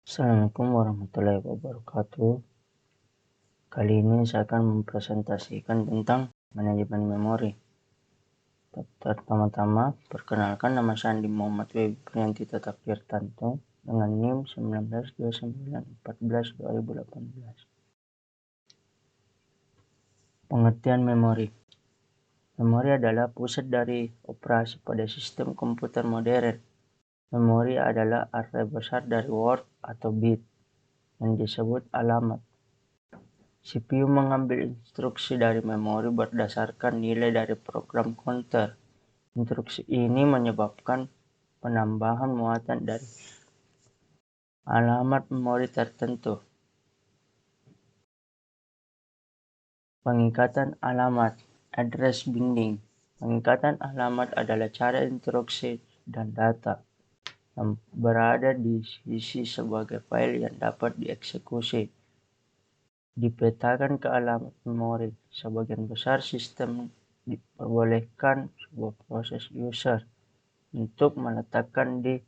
Assalamualaikum warahmatullahi wabarakatuh. Kali ini saya akan mempresentasikan tentang manajemen memori. Pertama-tama, perkenalkan, nama saya Andi Muhammad W. Prianti Tirtanto dengan NIM 192914-2018. Pengertian memori. Memori adalah pusat dari operasi pada sistem komputer modern. Memori adalah arti besar dari word atau bit yang disebut alamat. CPU mengambil instruksi dari memori berdasarkan nilai dari program counter. Instruksi ini menyebabkan penambahan muatan dari alamat memori tertentu. Pengikatan alamat, address binding. Pengikatan alamat adalah cara instruksi dan data yang berada di sisi sebagai file yang dapat dieksekusi dipetakan ke alamat memori. Sebagian besar sistem diperbolehkan sebuah proses user untuk meletakkan di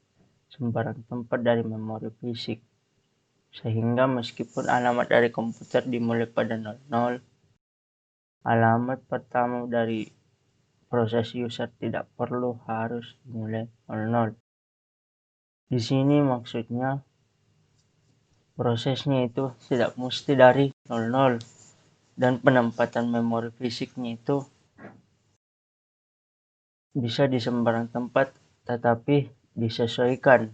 sembarang tempat dari memori fisik, sehingga meskipun alamat dari komputer dimulai pada 00, alamat pertama dari proses user tidak perlu harus dimulai 00. Di sini maksudnya prosesnya itu tidak mesti dari 00 dan penempatan memori fisiknya itu bisa di sembarang tempat tetapi disesuaikan,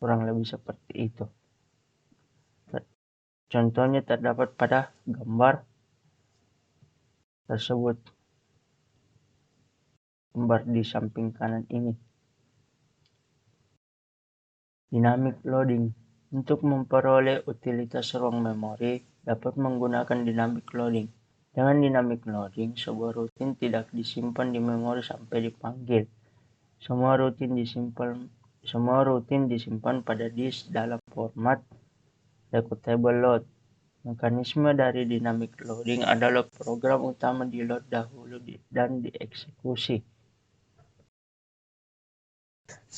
kurang lebih seperti itu. Contohnya terdapat pada gambar tersebut, gambar di samping kanan ini. Dynamic loading. Untuk memperoleh utilitas ruang memori dapat menggunakan dynamic loading. Dengan dynamic loading, sebuah rutin tidak disimpan di memori sampai dipanggil. Semua rutin disimpan pada disk dalam format executable load. Mekanisme dari dynamic loading adalah program utama di load dahulu dan dieksekusi.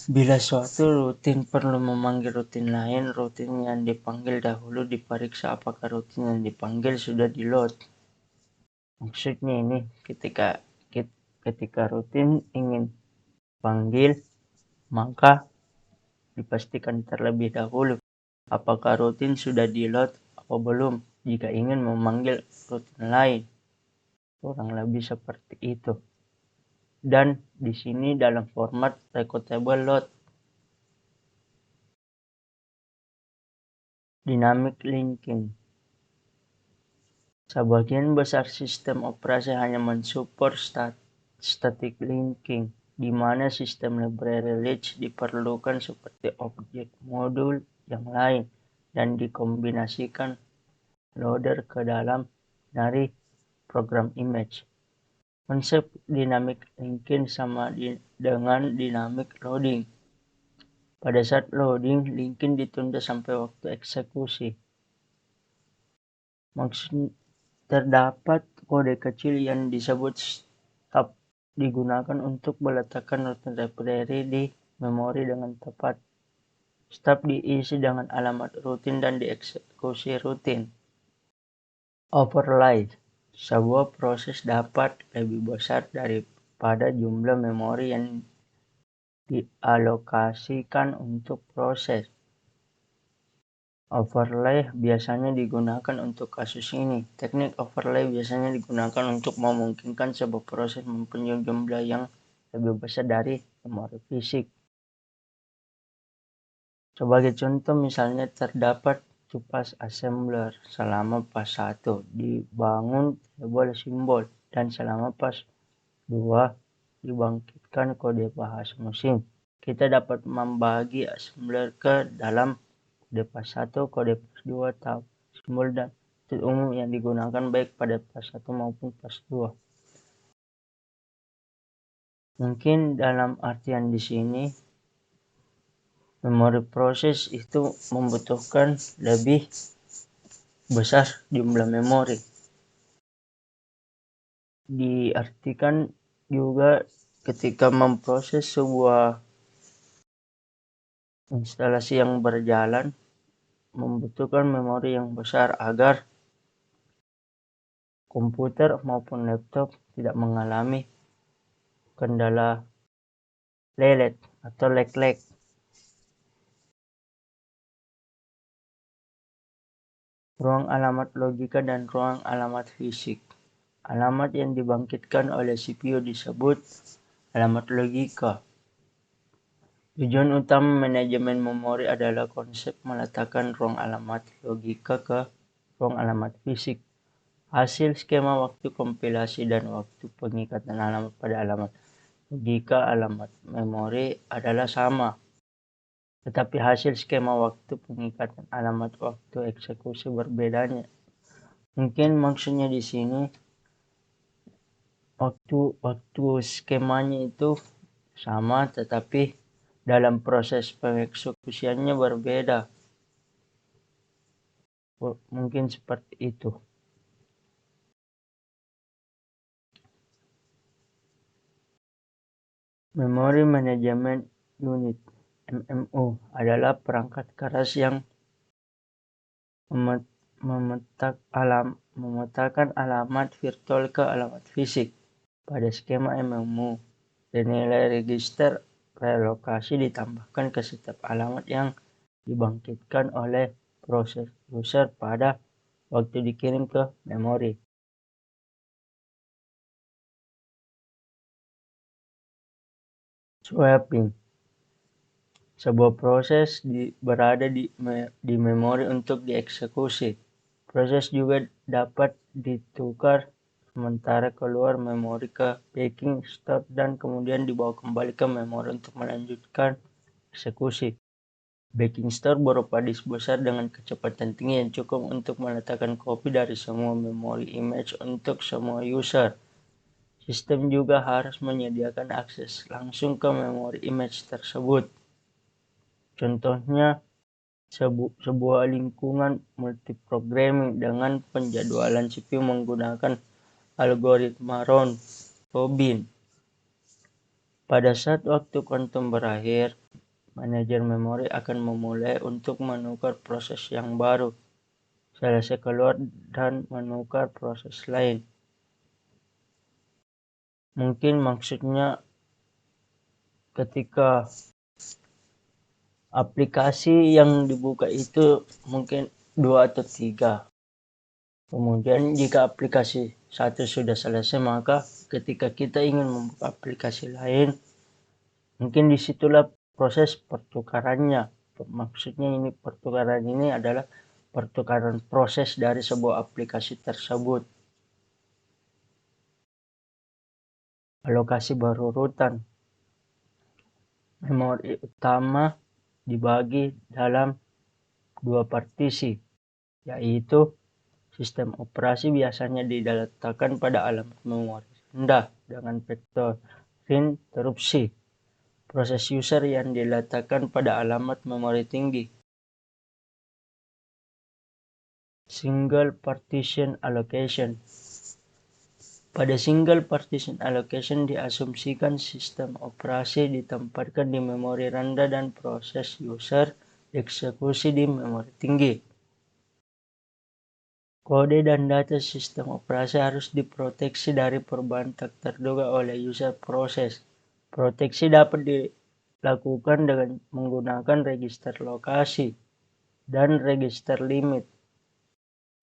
Bila suatu rutin perlu memanggil rutin lain, rutin yang dipanggil dahulu diperiksa apakah rutin yang dipanggil sudah di load. Maksudnya ini ketika rutin ingin panggil, maka dipastikan terlebih dahulu apakah rutin sudah di load atau belum jika ingin memanggil rutin lain. Kurang lebih seperti itu. Dan di sini dalam format executable load. Dynamic linking. Sebagian besar sistem operasi hanya mensupport static linking, di mana sistem library list diperlukan seperti objek modul yang lain dan dikombinasikan loader ke dalam dari program image. Konsep dynamic linking sama dengan dynamic loading. Pada saat loading, linking ditunda sampai waktu eksekusi. Maksud terdapat kode kecil yang disebut stub digunakan untuk meletakkan rutin library di memori dengan tepat. Stub diisi dengan alamat rutin dan dieksekusi rutin. Overlay. Sebuah proses dapat lebih besar daripada jumlah memori yang dialokasikan untuk proses. Overlay biasanya digunakan untuk kasus ini. Teknik overlay biasanya digunakan untuk memungkinkan sebuah proses mempunyai jumlah yang lebih besar dari memori fisik. Sebagai contoh, misalnya terdapat tupas assembler selama pas 1 dibangun table simbol dan selama pas 2 dibangkitkan kode bahasa mesin. Kita dapat membagi assembler ke dalam kode pas 1, kode pas 2, tab, simbol dan metode umum yang digunakan baik pada pas 1 maupun pas 2. Mungkin dalam artian di sini memori proses itu membutuhkan lebih besar jumlah memori. Diartikan juga ketika memproses sebuah Instalasi yang berjalan membutuhkan memori yang besar agar komputer maupun laptop tidak mengalami kendala lelet atau lag. Ruang alamat logika dan ruang alamat fisik. Alamat yang dibangkitkan oleh CPU disebut alamat logika. Tujuan utama manajemen memori adalah konsep meletakkan ruang alamat logika ke ruang alamat fisik. Hasil skema waktu kompilasi dan waktu pengikatan alamat pada alamat logika alamat memori adalah sama. Tetapi hasil skema waktu pengikatan alamat waktu eksekusi berbedanya. Mungkin maksudnya di sini waktu skemanya itu sama, tetapi dalam proses pengeksekusiannya berbeda. Mungkin seperti itu. Memory Management Unit (MMU) adalah perangkat keras yang memetakan alamat virtual ke alamat fisik. Pada skema MMU, nilai register relokasi ditambahkan ke setiap alamat yang dibangkitkan oleh proses user pada waktu dikirim ke memori. Swapping. Sebuah proses berada di memori untuk dieksekusi. Proses juga dapat ditukar sementara keluar memori ke backing store dan kemudian dibawa kembali ke memori untuk melanjutkan eksekusi. Backing store berupa disk besar dengan kecepatan tinggi yang cukup untuk meletakkan kopi dari semua memori image untuk semua user. Sistem juga harus menyediakan akses langsung ke memori image tersebut. Contohnya, sebuah lingkungan multiprogramming dengan penjadwalan CPU menggunakan algoritma Round-Robin. Pada saat waktu kuantum berakhir, manajer memori akan memulai untuk menukar proses yang baru, selesai keluar dan menukar proses lain. Mungkin maksudnya ketika aplikasi yang dibuka itu mungkin 2 atau 3. Kemudian jika aplikasi 1 sudah selesai, maka ketika kita ingin membuka aplikasi lain, mungkin disitulah proses pertukarannya. Maksudnya ini pertukaran ini adalah pertukaran proses dari sebuah aplikasi tersebut. Alokasi berurutan. Memori utama dibagi dalam 2 partisi, yaitu sistem operasi biasanya diletakkan pada alamat memori rendah dengan vektor interupsi. Proses user yang diletakkan pada alamat memori tinggi. Single Partition Allocation. Pada Single Partition Allocation diasumsikan sistem operasi ditempatkan di memori rendah dan proses user dieksekusi di memori tinggi. Kode dan data sistem operasi harus diproteksi dari perubahan tak terduga oleh user proses. Proteksi dapat dilakukan dengan menggunakan register lokasi dan register limit.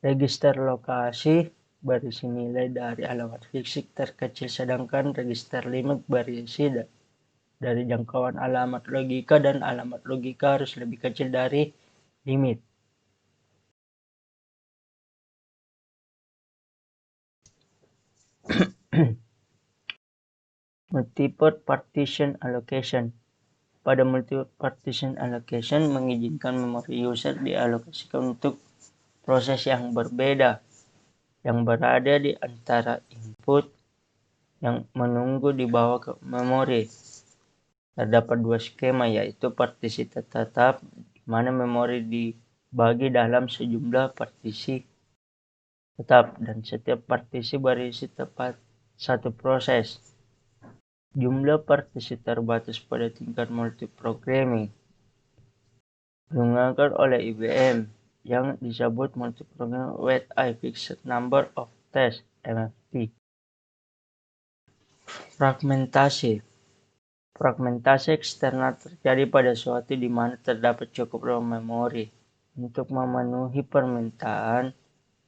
Register lokasi berisi nilai dari alamat fisik terkecil, sedangkan register limit berisi dari jangkauan alamat logika, dan alamat logika harus lebih kecil dari limit. Multi-port partition allocation. Pada multi-partition allocation mengizinkan memori user dialokasikan untuk proses yang berbeda yang berada di antara input yang menunggu dibawa ke memori. Terdapat 2 skema, yaitu partisi tetap, di mana memori dibagi dalam sejumlah partisi tetap dan setiap partisi berisi tepat 1 proses. Jumlah partisi terbatas pada tingkat multiprogramming. digunakan oleh IBM yang disebut Multiprogram Weighted Fixed Number of Test (MFT). Fragmentasi. Fragmentasi eksternal terjadi pada suatu di mana terdapat cukup ruang memori untuk memenuhi permintaan,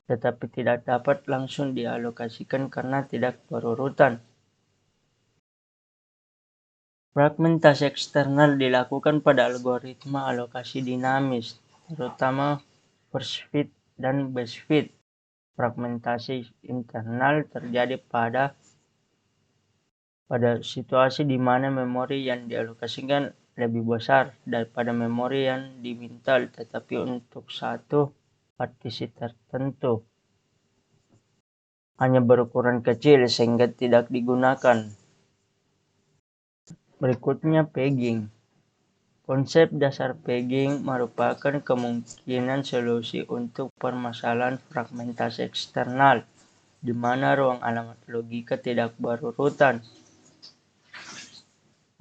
tetapi tidak dapat langsung dialokasikan karena tidak berurutan. Fragmentasi eksternal dilakukan pada algoritma alokasi dinamis, terutama first fit dan best fit. Fragmentasi internal terjadi pada situasi di mana memori yang dialokasikan lebih besar daripada memori yang diminta, tetapi untuk satu partisi tertentu hanya berukuran kecil sehingga tidak digunakan. Berikutnya, pegging. Konsep dasar pegging merupakan kemungkinan solusi untuk permasalahan fragmentasi eksternal, di mana ruang alamat logika tidak berurutan,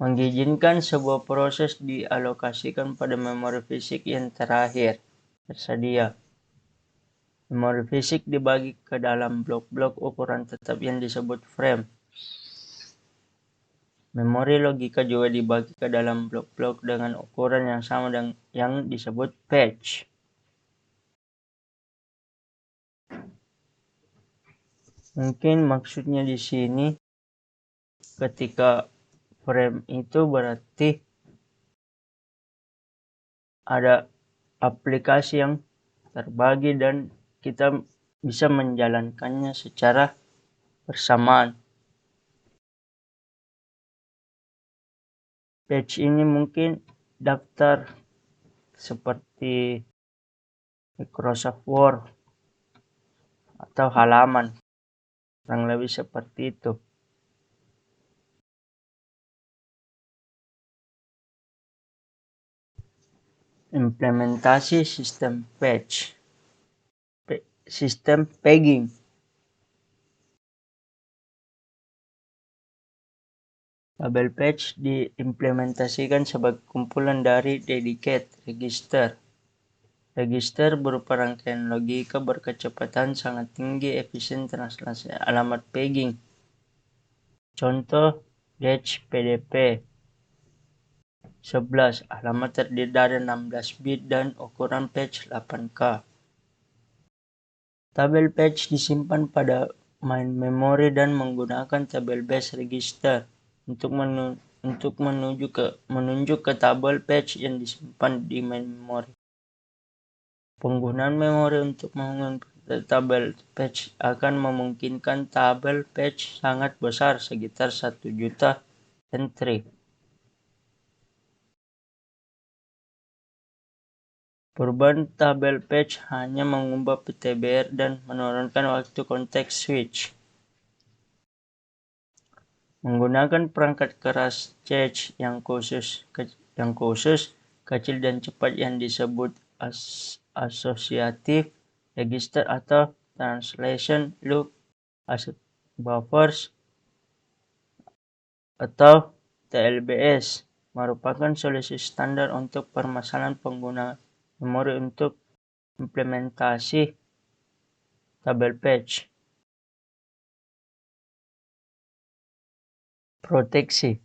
mengizinkan sebuah proses dialokasikan pada memori fisik yang terakhir tersedia. Memori fisik dibagi ke dalam blok-blok ukuran tetap yang disebut frame. Memori logika juga dibagi ke dalam blok-blok dengan ukuran yang sama dengan yang disebut patch. Mungkin maksudnya di sini ketika frame itu berarti ada aplikasi yang terbagi dan kita bisa menjalankannya secara bersamaan. Patch ini mungkin daftar seperti Microsoft Word atau halaman, kurang lebih seperti itu. Implementasi sistem patch. Sistem pegging. Tabel patch diimplementasikan sebagai kumpulan dari dedicated register. Register berupa rangkaian logika berkecepatan sangat tinggi efisien translasi alamat pegging. Contoh DHPDP 11, alamat terdiri dari 16 bit dan ukuran patch 8K. Tabel patch disimpan pada main memory dan menggunakan tabel base register untuk menunjuk ke tabel patch yang disimpan di main memory. Penggunaan memori untuk menginput tabel patch akan memungkinkan tabel patch sangat besar, sekitar 1 juta entry. Perubahan tabel patch hanya mengubah PTBR dan menurunkan waktu konteks switch. Menggunakan perangkat keras cache yang khusus, kecil dan cepat yang disebut associative register atau translation loop asset buffers atau TLBS merupakan solusi standar untuk permasalahan pengguna memori untuk implementasi tabel patch. Proteksi.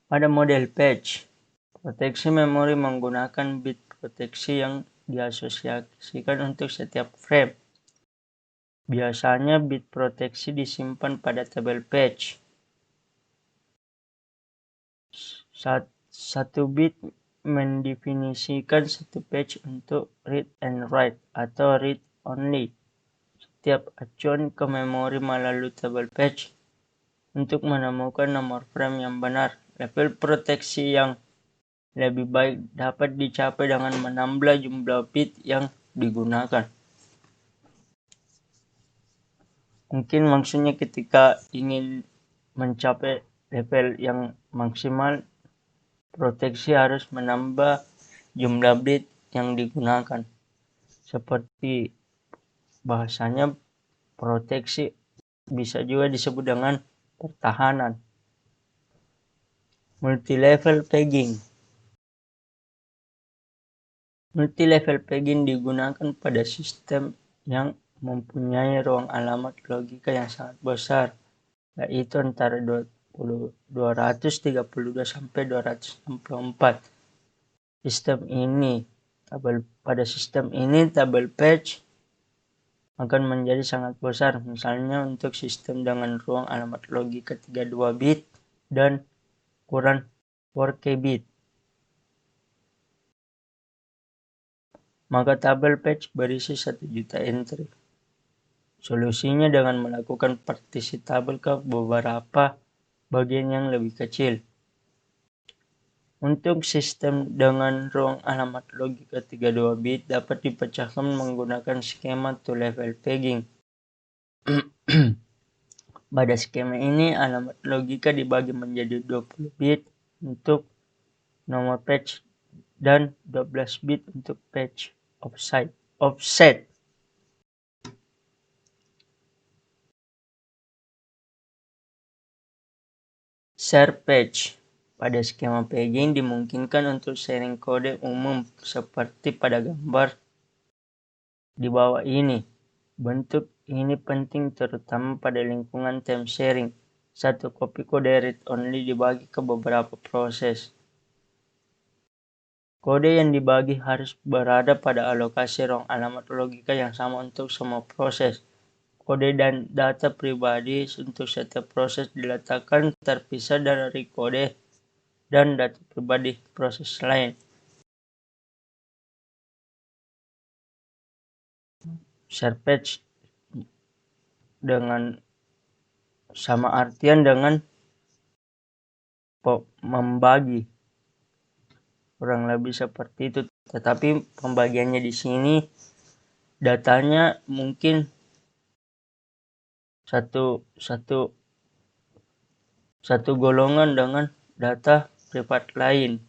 Pada model patch, proteksi memori menggunakan bit proteksi yang diasosiasikan untuk setiap frame. Biasanya bit proteksi disimpan pada tabel patch. Satu bit mendefinisikan satu patch untuk read and write atau read only. Setiap acuan ke memori melalui tabel patch untuk menemukan nomor frame yang benar. Level proteksi yang lebih baik dapat dicapai dengan menambah jumlah bit yang digunakan. Mungkin maksudnya ketika ingin mencapai level yang maksimal, proteksi harus menambah jumlah bit yang digunakan. Seperti bahasanya proteksi bisa juga disebut dengan pertahanan. Multi-level pegging. Multi-level pegging digunakan pada sistem yang mempunyai ruang alamat logika yang sangat besar, yaitu antara 232 sampai 264. Pada sistem ini tabel patch akan menjadi sangat besar, misalnya untuk sistem dengan ruang alamat logika 32 bit dan ukuran 4K bit. Maka tabel patch berisi 1 juta entry. Solusinya dengan melakukan partisi tabel ke beberapa bagian yang lebih kecil. Untuk sistem dengan ruang alamat logika 32 bit dapat dipecahkan menggunakan skema two-level pegging. Pada skema ini, alamat logika dibagi menjadi 20 bit untuk nomor patch dan 12 bit untuk patch offset. Share patch. Pada skema pegging dimungkinkan untuk sharing kode umum seperti pada gambar di bawah ini. Bentuk ini penting terutama pada lingkungan time sharing. Satu kopi kode read-only dibagi ke beberapa proses. Kode yang dibagi harus berada pada alokasi ruang alamat logika yang sama untuk semua proses. Kode dan data pribadi untuk setiap proses diletakkan terpisah dari kode dan data pribadi proses lain. Share patch dengan sama artian dengan membagi, kurang lebih seperti itu. Tetapi pembagiannya di sini datanya mungkin satu golongan dengan data privat lain.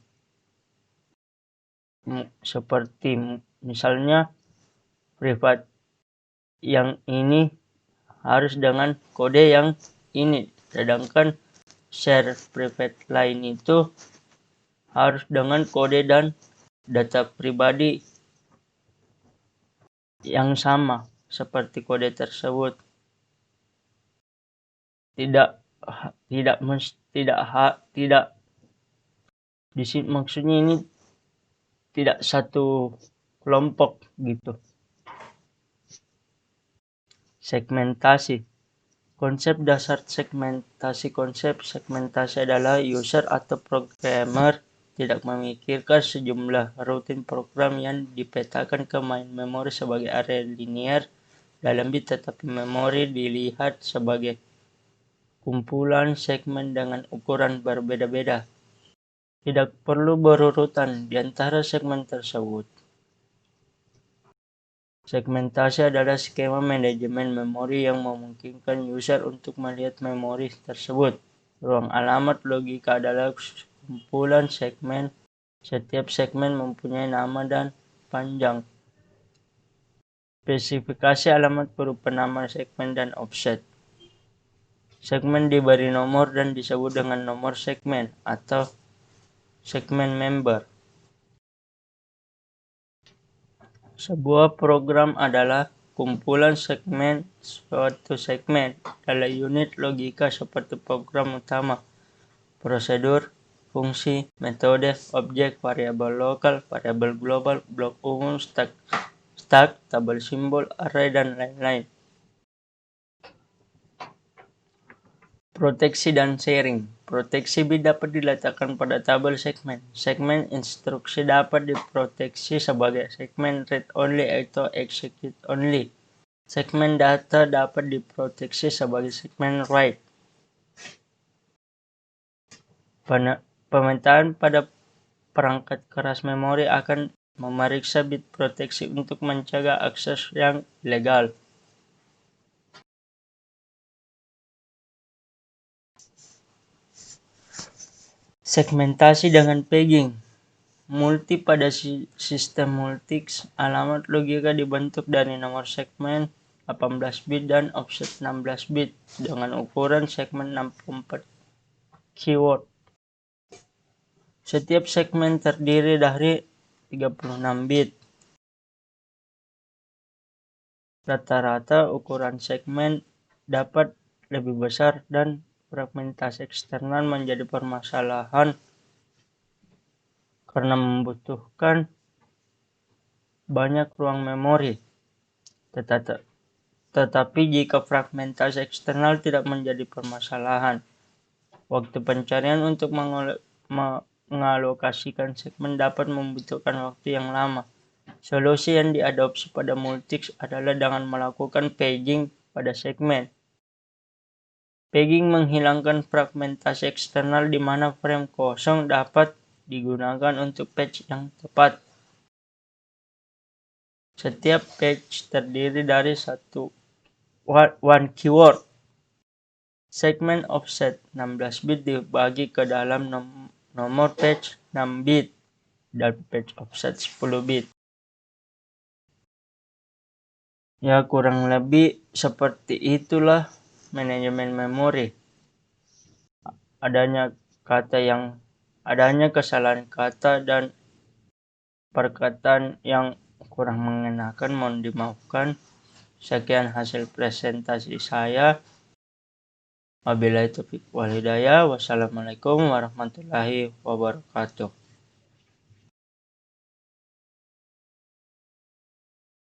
Seperti misalnya privat yang ini harus dengan kode yang ini, sedangkan share private lain itu harus dengan kode dan data pribadi yang sama seperti kode tersebut. Tidak di sini maksudnya ini tidak satu kelompok gitu. Segmentasi. Konsep dasar segmentasi adalah user atau programmer tidak memikirkan sejumlah rutin program yang dipetakan ke main memory sebagai area linear dalam bit, tetapi memori dilihat sebagai kumpulan segmen dengan ukuran berbeda-beda. Tidak perlu berurutan di antara segmen tersebut. Segmentasi adalah skema manajemen memori yang memungkinkan user untuk melihat memori tersebut. Ruang alamat logika adalah kumpulan segmen. Setiap segmen mempunyai nama dan panjang. Spesifikasi alamat berupa nama segmen dan offset. Segmen diberi nomor dan disebut dengan nomor segmen atau segmen member. Sebuah program adalah kumpulan segmen. Suatu segmen adalah unit logika seperti program utama, prosedur, fungsi, metode, objek, variabel lokal, variabel global, blok umum, stack, tabel simbol, array, dan lain-lain. Proteksi dan sharing. Proteksi bit dapat diletakkan pada tabel segmen. Segmen instruksi dapat diproteksi sebagai segmen read-only atau execute-only. Segmen data dapat diproteksi sebagai segmen write. Pemetaan pada perangkat keras memori akan memeriksa bit proteksi untuk mencegah akses yang ilegal. Segmentasi dengan pegging. Multi pada sistem multix, alamat logika dibentuk dari nomor segmen 18 bit dan offset 16 bit dengan ukuran segmen 64 keyword. Setiap segmen terdiri dari 36 bit. Rata-rata ukuran segmen dapat lebih besar dan fragmentasi eksternal menjadi permasalahan karena membutuhkan banyak ruang memori. Tetapi jika fragmentasi eksternal tidak menjadi permasalahan, waktu pencarian untuk mengalokasikan segmen dapat membutuhkan waktu yang lama. Solusi yang diadopsi pada Multics adalah dengan melakukan paging pada segmen. Paging menghilangkan fragmentasi eksternal di mana frame kosong dapat digunakan untuk patch yang tepat. Setiap patch terdiri dari one keyword. Segmen offset 16 bit dibagi ke dalam nomor patch 6 bit dan patch offset 10 bit. Ya, kurang lebih seperti itulah manajemen memori. Adanya kesalahan kata dan perkataan yang kurang mengenakan mohon dimaafkan. Sekian hasil presentasi saya. Wabillahi taufiq wal hidayah. Wassalamualaikum warahmatullahi wabarakatuh.